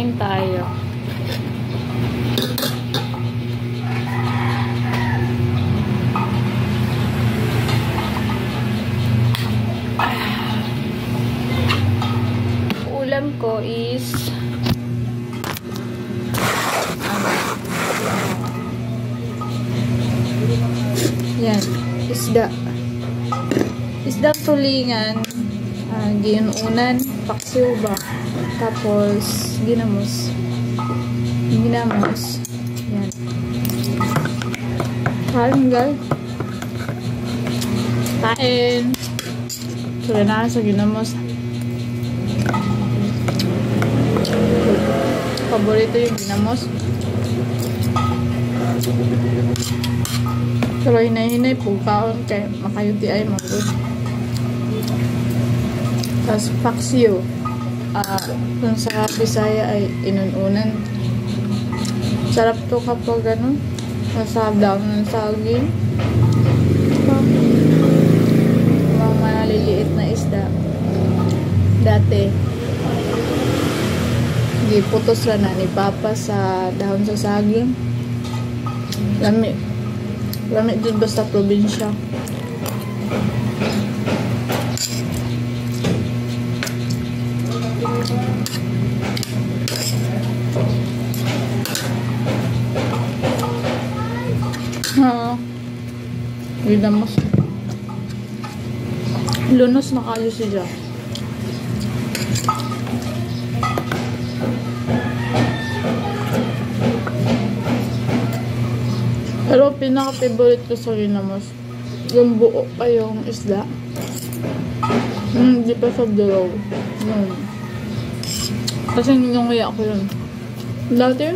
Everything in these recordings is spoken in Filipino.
Kain tayo. Ulam ko is yan, isda tulingan, ginuunan, paksiw ba, tapos ginamos, yan, kain, sura na sa ginamos. Paborito yung ginamos. Pero hinay-hinay po kaon kay makayuti ay magod. Tapos paksiw. Kung sa Bisaya ay inununan. Sarap to kapag ano, nasabaw ng saging. Mga maliliit na isda. Dati giputos lang na ni Papa sa dahon sa saging. Lami dun ba sa probinsya. Ginamos. Lunos na kayo siya. Pero pinaka-favorite ko sa ginamos, yung buo pa yung isda. Hindi pa sa dilaw. Kasi ninunguya ko yun. Dati,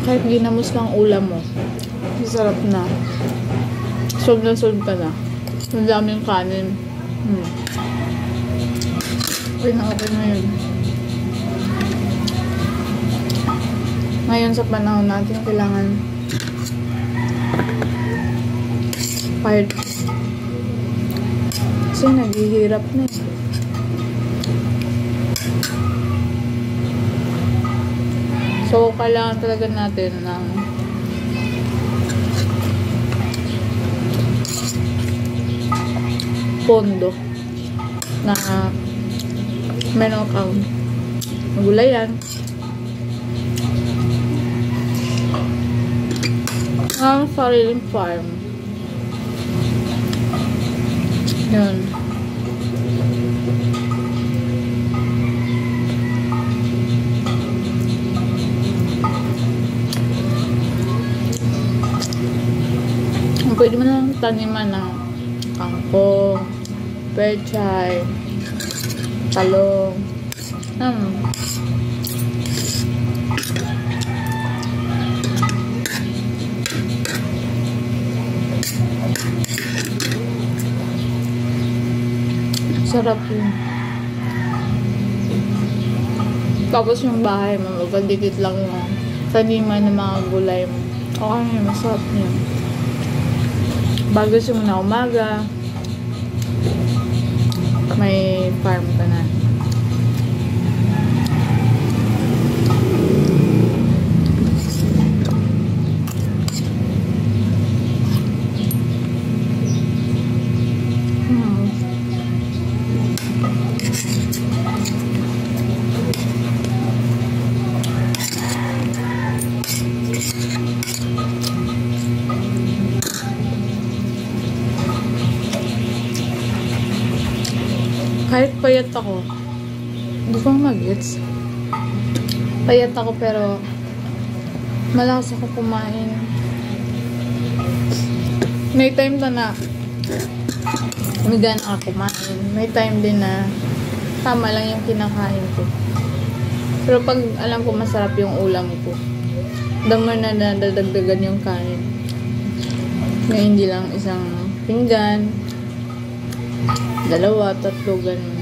kahit ginamos lang ulam mo, masarap na. Solve na solve ka na. Ang daming kanin. Okay na yun. Ngayon sa panahon natin, kailangan fired. Kasi naghihirap na eh. So, kailangan talaga natin ng pondo na meron kang gulayan, ang sariling farm. Yun. Pwede mo lang taniman ng kangkong, pechay, talong. Sarap yun. Tapos yung bahay mo, magkadikit lang yung taniman ng mga gulay mo. Okay, masarap yun. Bago simula umaga, may farm ka na. Kahit payat ako, hindi ko mag-gets. Payat ako pero malakas ako kumain. May time na umigan ako kumain. May time din na tama lang yung kinakain ko. Pero pag alam ko masarap yung ulam ko, damar na nadadagdagan yung kain. Na hindi lang isang pinggan, 2, 3, ganun.